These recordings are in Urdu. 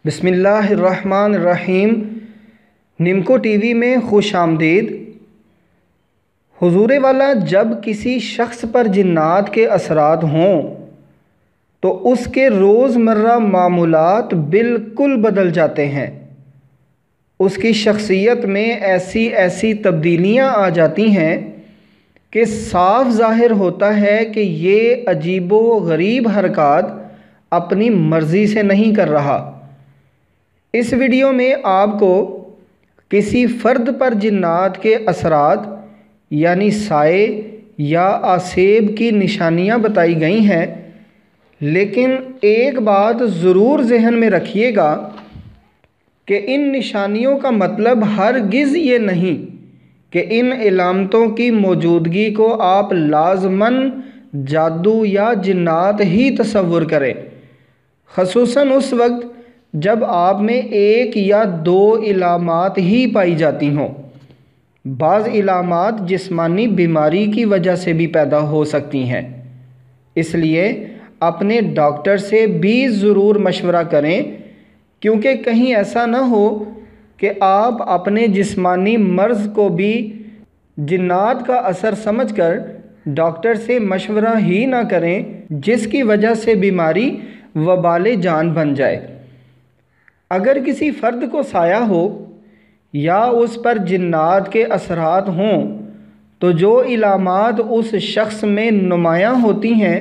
بسم اللہ الرحمن الرحیم۔ نمکو ٹی وی میں خوش آمدید۔ حضور والا جب کسی شخص پر جنات کے اثرات ہوں تو اس کے روزمرہ معمولات بالکل بدل جاتے ہیں، اس کی شخصیت میں ایسی تبدیلیاں آ جاتی ہیں کہ صاف ظاہر ہوتا ہے کہ یہ عجیب و غریب حرکات اپنی مرضی سے نہیں کر رہا۔ اس ویڈیو میں آپ کو کسی فرد پر جنات کے اثرات یعنی سائے یا آسیب کی نشانیاں بتائی گئی ہیں، لیکن ایک بات ضرور ذہن میں رکھیے گا کہ ان نشانیوں کا مطلب ہرگز یہ نہیں کہ ان علامتوں کی موجودگی کو آپ لازماً جادو یا جنات ہی تصور کریں، خصوصاً اس وقت جب آپ میں ایک یا دو علامات ہی پائی جاتی ہوں۔ بعض علامات جسمانی بیماری کی وجہ سے بھی پیدا ہو سکتی ہیں، اس لیے اپنے ڈاکٹر سے بھی ضرور مشورہ کریں، کیونکہ کہیں ایسا نہ ہو کہ آپ اپنے جسمانی مرض کو بھی جنات کا اثر سمجھ کر ڈاکٹر سے مشورہ ہی نہ کریں، جس کی وجہ سے بیماری وبال جان بن جائے۔ اگر کسی فرد کو سایہ ہو یا اس پر جنات کے اثرات ہوں تو جو علامات اس شخص میں نمایاں ہوتی ہیں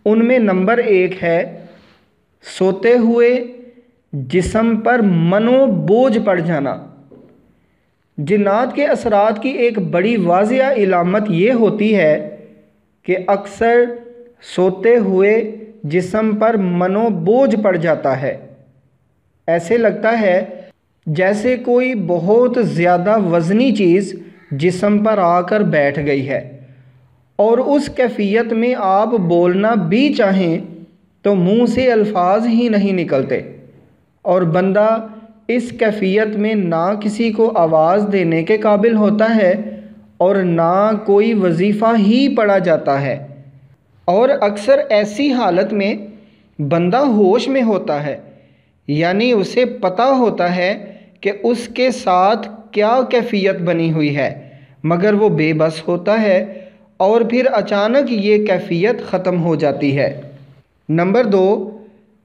ان میں نمبر 1 ہے سوتے ہوئے جسم پر منو بوجھ پڑ جانا۔ جنات کے اثرات کی ایک بڑی واضح علامت یہ ہوتی ہے کہ اکثر سوتے ہوئے جسم پر منو بوجھ پڑ جاتا ہے، ایسے لگتا ہے جیسے کوئی بہت زیادہ وزنی چیز جسم پر آ کر بیٹھ گئی ہے، اور اس کیفیت میں آپ بولنا بھی چاہیں تو منہ سے الفاظ ہی نہیں نکلتے، اور بندہ اس کیفیت میں نہ کسی کو آواز دینے کے قابل ہوتا ہے اور نہ کوئی وظیفہ ہی پڑھا جاتا ہے، اور اکثر ایسی حالت میں بندہ ہوش میں ہوتا ہے، یعنی اسے پتہ ہوتا ہے کہ اس کے ساتھ کیا کیفیت بنی ہوئی ہے، مگر وہ بے بس ہوتا ہے اور پھر اچانک یہ کیفیت ختم ہو جاتی ہے۔ نمبر 2،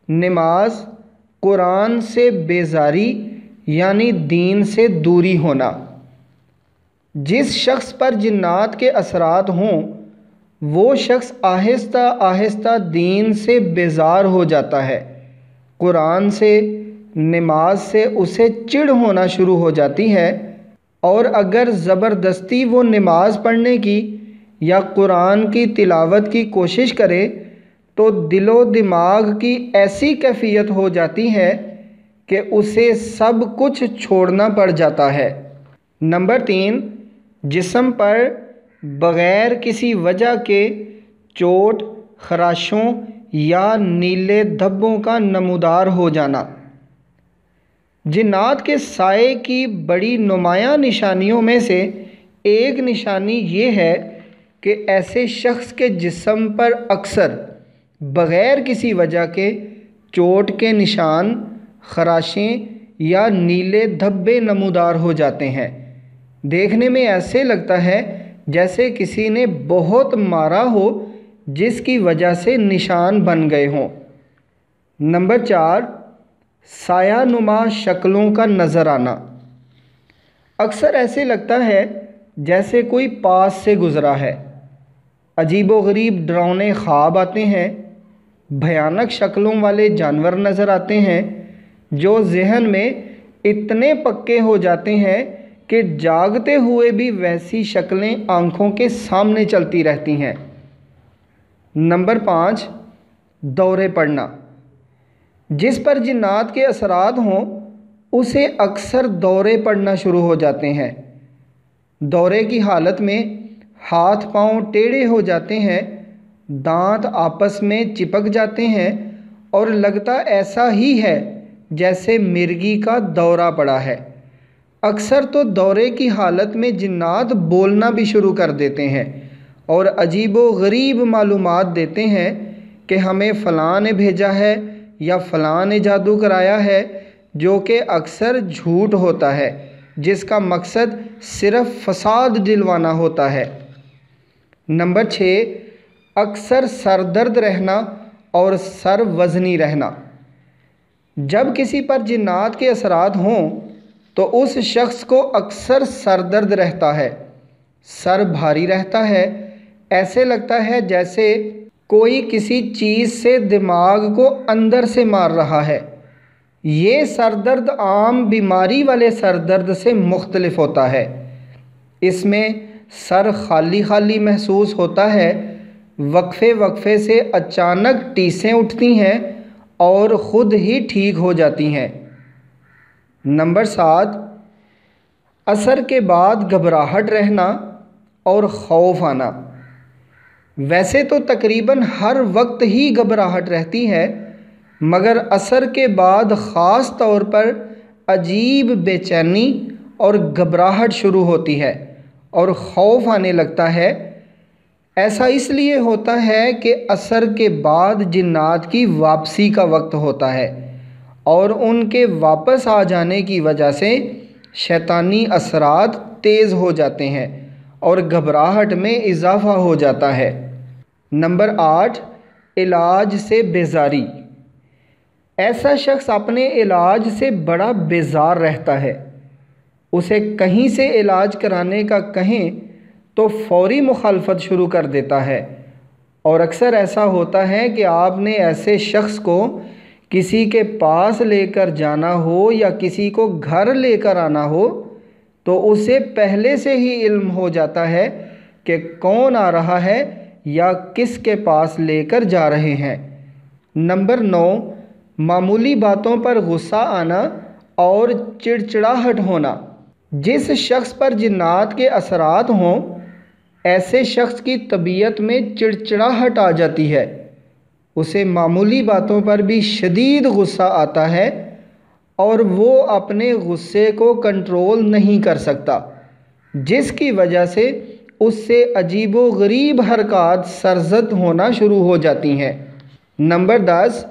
نماز، قرآن سے بیزاری یعنی دین سے دوری ہونا۔ جس شخص پر جنات کے اثرات ہوں وہ شخص آہستہ آہستہ دین سے بیزار ہو جاتا ہے، قرآن سے، نماز سے اسے چڑ ہونا شروع ہو جاتی ہے، اور اگر زبردستی وہ نماز پڑھنے کی یا قرآن کی تلاوت کی کوشش کرے تو دل و دماغ کی ایسی کیفیت ہو جاتی ہے کہ اسے سب کچھ چھوڑنا پڑ جاتا ہے۔ نمبر 3، جسم پر بغیر کسی وجہ کے چوٹ، خراشوں یا نیلے دھبوں کا نمودار ہو جانا۔ جنات کے سائے کی بڑی نمایاں نشانیوں میں سے ایک نشانی یہ ہے کہ ایسے شخص کے جسم پر اکثر بغیر کسی وجہ کے چوٹ کے نشان، خراشیں یا نیلے دھبے نمودار ہو جاتے ہیں، دیکھنے میں ایسے لگتا ہے جیسے کسی نے بہت مارا ہو جس کی وجہ سے نشان بن گئے ہوں۔ نمبر 4، سایہ نما شکلوں کا نظر آنا۔ اکثر ایسے لگتا ہے جیسے کوئی پاس سے گزرا ہے، عجیب و غریب ڈراؤنے خواب آتے ہیں، بھیانک شکلوں والے جانور نظر آتے ہیں جو ذہن میں اتنے پکے ہو جاتے ہیں کہ جاگتے ہوئے بھی ویسی شکلیں آنکھوں کے سامنے چلتی رہتی ہیں۔ نمبر 5، دورے پڑنا۔ جس پر جنات کے اثرات ہوں اسے اکثر دورے پڑنا شروع ہو جاتے ہیں۔ دورے کی حالت میں ہاتھ پاؤں ٹیڑھے ہو جاتے ہیں، دانت آپس میں چپک جاتے ہیں اور لگتا ایسا ہی ہے جیسے مرگی کا دورہ پڑا ہے۔ اکثر تو دورے کی حالت میں جنات بولنا بھی شروع کر دیتے ہیں اور عجیب و غریب معلومات دیتے ہیں کہ ہمیں فلاں نے بھیجا ہے یا فلاں نے جادو کرایا ہے جو کہ اکثر جھوٹ ہوتا ہے، جس کا مقصد صرف فساد دلوانا ہوتا ہے۔ نمبر 6، اکثر سر درد رہنا اور سر وزنی رہنا۔ جب کسی پر جنات کے اثرات ہوں تو اس شخص کو اکثر سر درد رہتا ہے، سر بھاری رہتا ہے، ایسے لگتا ہے جیسے کوئی کسی چیز سے دماغ کو اندر سے مار رہا ہے۔ یہ سر درد عام بیماری والے سر درد سے مختلف ہوتا ہے۔ اس میں سر خالی خالی محسوس ہوتا ہے، وقفے وقفے سے اچانک ٹیسیں اٹھتی ہیں اور خود ہی ٹھیک ہو جاتی ہیں۔ نمبر 7، اثر کے بعد گھبراہٹ رہنا اور خوف آنا۔ ویسے تو تقریباً ہر وقت ہی گھبراہٹ رہتی ہے، مگر اثر کے بعد خاص طور پر عجیب بے چینی اور گھبراہٹ شروع ہوتی ہے اور خوف آنے لگتا ہے۔ ایسا اس لیے ہوتا ہے کہ اثر کے بعد جنات کی واپسی کا وقت ہوتا ہے اور ان کے واپس آ جانے کی وجہ سے شیطانی اثرات تیز ہو جاتے ہیں اور گھبراہٹ میں اضافہ ہو جاتا ہے۔ نمبر 8، علاج سے بیزاری۔ ایسا شخص اپنے علاج سے بڑا بیزار رہتا ہے۔ اسے کہیں سے علاج کرانے کا کہیں تو فوری مخالفت شروع کر دیتا ہے، اور اکثر ایسا ہوتا ہے کہ آپ نے ایسے شخص کو کسی کے پاس لے کر جانا ہو یا کسی کو گھر لے کر آنا ہو تو اسے پہلے سے ہی علم ہو جاتا ہے کہ کون آ رہا ہے یا کس کے پاس لے کر جا رہے ہیں۔ نمبر 9، معمولی باتوں پر غصہ آنا اور چڑچڑاہٹ ہونا۔ جس شخص پر جنات کے اثرات ہوں، ایسے شخص کی طبیعت میں چڑچڑاہٹ آ جاتی ہے، اسے معمولی باتوں پر بھی شدید غصہ آتا ہے اور وہ اپنے غصے کو کنٹرول نہیں کر سکتا، جس کی وجہ سے اس سے عجیب و غریب حرکات سرزد ہونا شروع ہو جاتی ہیں۔ نمبر 10،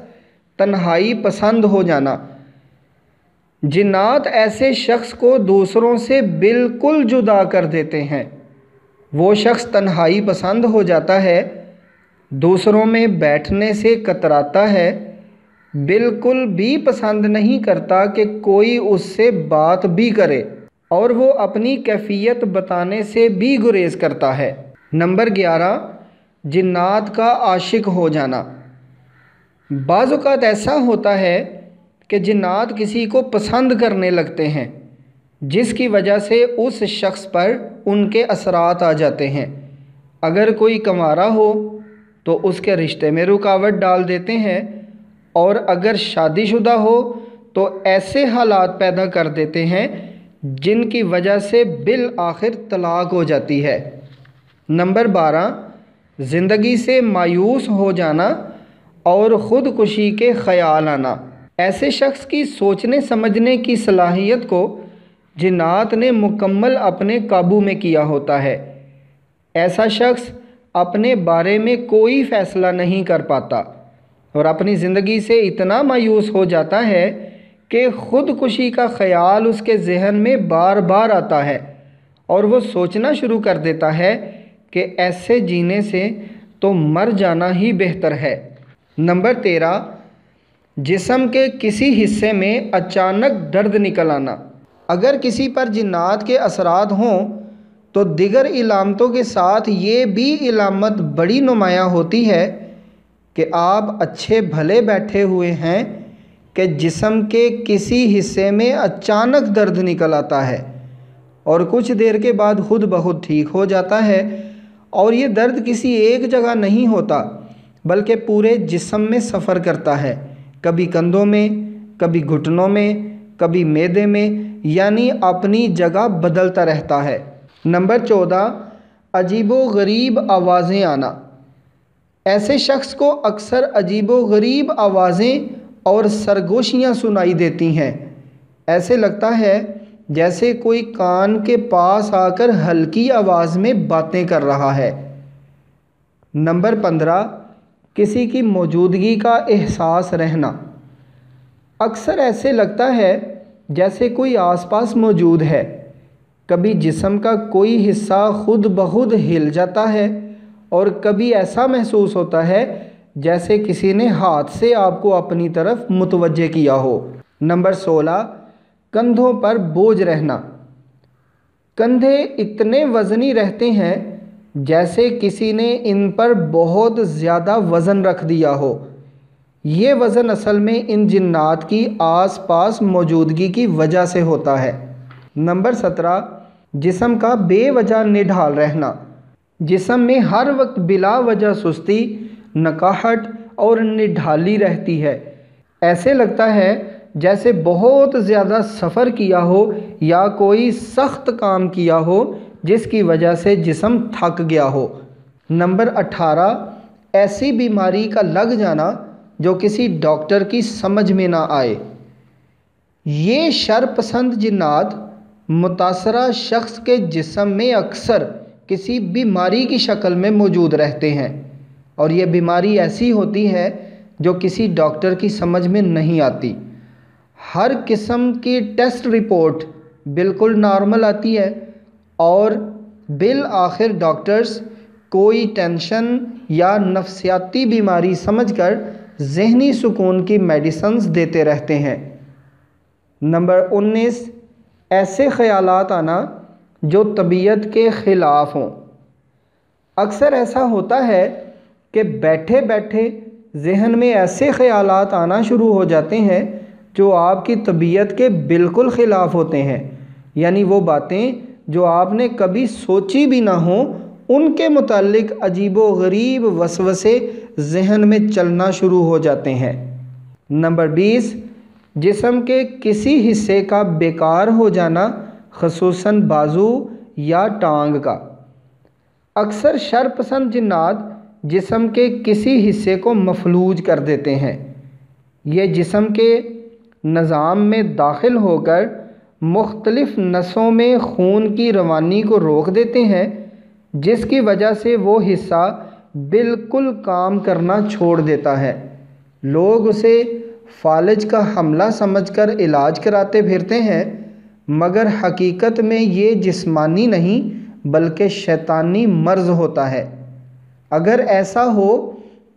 تنہائی پسند ہو جانا۔ جنات ایسے شخص کو دوسروں سے بالکل جدا کر دیتے ہیں۔ وہ شخص تنہائی پسند ہو جاتا ہے، دوسروں میں بیٹھنے سے کتراتا ہے، بالکل بھی پسند نہیں کرتا کہ کوئی اس سے بات بھی کرے، اور وہ اپنی کیفیت بتانے سے بھی گریز کرتا ہے۔ نمبر 11، جنات کا عاشق ہو جانا۔ بعض اوقات ایسا ہوتا ہے کہ جنات کسی کو پسند کرنے لگتے ہیں، جس کی وجہ سے اس شخص پر ان کے اثرات آ جاتے ہیں۔ اگر کوئی کنوارا ہو تو اس کے رشتے میں رکاوٹ ڈال دیتے ہیں، اور اگر شادی شدہ ہو تو ایسے حالات پیدا کر دیتے ہیں جن کی وجہ سے بالآخر طلاق ہو جاتی ہے۔ نمبر 12، زندگی سے مایوس ہو جانا اور خودکشی کے خیال آنا۔ ایسے شخص کی سوچنے سمجھنے کی صلاحیت کو جنات نے مکمل اپنے قابو میں کیا ہوتا ہے۔ ایسا شخص اپنے بارے میں کوئی فیصلہ نہیں کر پاتا اور اپنی زندگی سے اتنا مایوس ہو جاتا ہے کہ خودکشی کا خیال اس کے ذہن میں بار بار آتا ہے اور وہ سوچنا شروع کر دیتا ہے کہ ایسے جینے سے تو مر جانا ہی بہتر ہے۔ نمبر 13، جسم کے کسی حصے میں اچانک درد نکل آنا۔ اگر کسی پر جنات کے اثرات ہوں تو دیگر علامتوں کے ساتھ یہ بھی علامت بڑی نمایاں ہوتی ہے کہ آپ اچھے بھلے بیٹھے ہوئے ہیں کہ جسم کے کسی حصے میں اچانک درد نکل آتا ہے اور کچھ دیر کے بعد خود بخود ٹھیک ہو جاتا ہے، اور یہ درد کسی ایک جگہ نہیں ہوتا بلکہ پورے جسم میں سفر کرتا ہے، کبھی کندھوں میں، کبھی گھٹنوں میں، کبھی معدے میں، یعنی اپنی جگہ بدلتا رہتا ہے۔ نمبر 14، عجیب و غریب آوازیں آنا۔ ایسے شخص کو اکثر عجیب و غریب آوازیں اور سرگوشیاں سنائی دیتی ہیں، ایسے لگتا ہے جیسے کوئی کان کے پاس آ کر ہلکی آواز میں باتیں کر رہا ہے۔ نمبر 15، کسی کی موجودگی کا احساس رہنا۔ اکثر ایسے لگتا ہے جیسے کوئی آس پاس موجود ہے۔ کبھی جسم کا کوئی حصہ خود بخود ہل جاتا ہے اور کبھی ایسا محسوس ہوتا ہے جیسے کسی نے ہاتھ سے آپ کو اپنی طرف متوجہ کیا ہو۔ نمبر 16، کندھوں پر بوجھ رہنا۔ کندھے اتنے وزنی رہتے ہیں جیسے کسی نے ان پر بہت زیادہ وزن رکھ دیا ہو۔ یہ وزن اصل میں ان جنات کی آس پاس موجودگی کی وجہ سے ہوتا ہے۔ نمبر 17، جسم کا بے وجہ نڈھال رہنا۔ جسم میں ہر وقت بلا وجہ سستی، نکاہٹ اور نڈھالی رہتی ہے۔ ایسے لگتا ہے جیسے بہت زیادہ سفر کیا ہو یا کوئی سخت کام کیا ہو جس کی وجہ سے جسم تھک گیا ہو۔ نمبر 18، ایسی بیماری کا لگ جانا جو کسی ڈاکٹر کی سمجھ میں نہ آئے۔ یہ شر پسند جنات متاثرہ شخص کے جسم میں اکثر کسی بیماری کی شکل میں موجود رہتے ہیں، اور یہ بیماری ایسی ہوتی ہے جو کسی ڈاکٹر کی سمجھ میں نہیں آتی۔ ہر قسم کی ٹیسٹ رپورٹ بالکل نارمل آتی ہے اور بالآخر ڈاکٹرز کوئی ٹینشن یا نفسیاتی بیماری سمجھ کر ذہنی سکون کی میڈیسنز دیتے رہتے ہیں۔ نمبر 19، ایسے خیالات آنا جو طبیعت کے خلاف ہوں۔ اکثر ایسا ہوتا ہے کہ بیٹھے بیٹھے ذہن میں ایسے خیالات آنا شروع ہو جاتے ہیں جو آپ کی طبیعت کے بالکل خلاف ہوتے ہیں، یعنی وہ باتیں جو آپ نے کبھی سوچی بھی نہ ہوں ان کے متعلق عجیب و غریب وسوسے ذہن میں چلنا شروع ہو جاتے ہیں۔ نمبر 20، جسم کے کسی حصے کا بیکار ہو جانا، خصوصاً بازو یا ٹانگ کا۔ اکثر شر پسند جنات جسم کے کسی حصے کو مفلوج کر دیتے ہیں۔ یہ جسم کے نظام میں داخل ہو کر مختلف نسوں میں خون کی روانی کو روک دیتے ہیں، جس کی وجہ سے وہ حصہ بالکل کام کرنا چھوڑ دیتا ہے۔ لوگ اسے فالج کا حملہ سمجھ کر علاج کراتے پھرتے ہیں، مگر حقیقت میں یہ جسمانی نہیں بلکہ شیطانی مرض ہوتا ہے۔ اگر ایسا ہو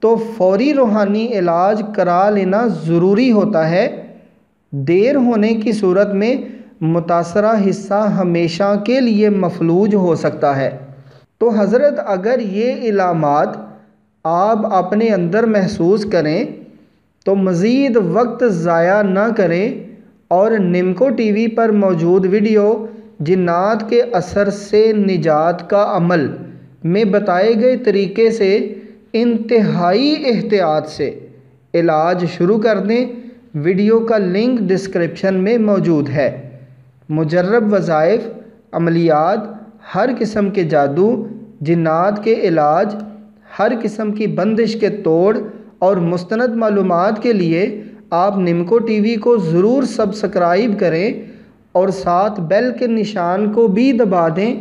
تو فوری روحانی علاج کرا لینا ضروری ہوتا ہے۔ دیر ہونے کی صورت میں متاثرہ حصہ ہمیشہ کے لیے مفلوج ہو سکتا ہے۔ تو حضرت اگر یہ علامات آپ اپنے اندر محسوس کریں تو مزید وقت ضائع نہ کریں اور نمکو ٹی وی پر موجود ویڈیو جنات کے اثر سے نجات کا عمل میں بتائے گئے طریقے سے انتہائی احتیاط سے علاج شروع کر دیں۔ ویڈیو کا لنک ڈسکرپشن میں موجود ہے۔ مجرب وظائف، عملیات، ہر قسم کے جادو، جنات کے علاج، ہر قسم کی بندش کے توڑ اور مستند معلومات کے لیے آپ نمکو ٹی وی کو ضرور سبسکرائب کریں اور ساتھ بیل کے نشان کو بھی دبا دیں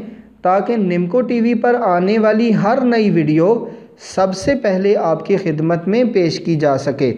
تاکہ نمکو ٹی وی پر آنے والی ہر نئی ویڈیو سب سے پہلے آپ کی خدمت میں پیش کی جا سکے۔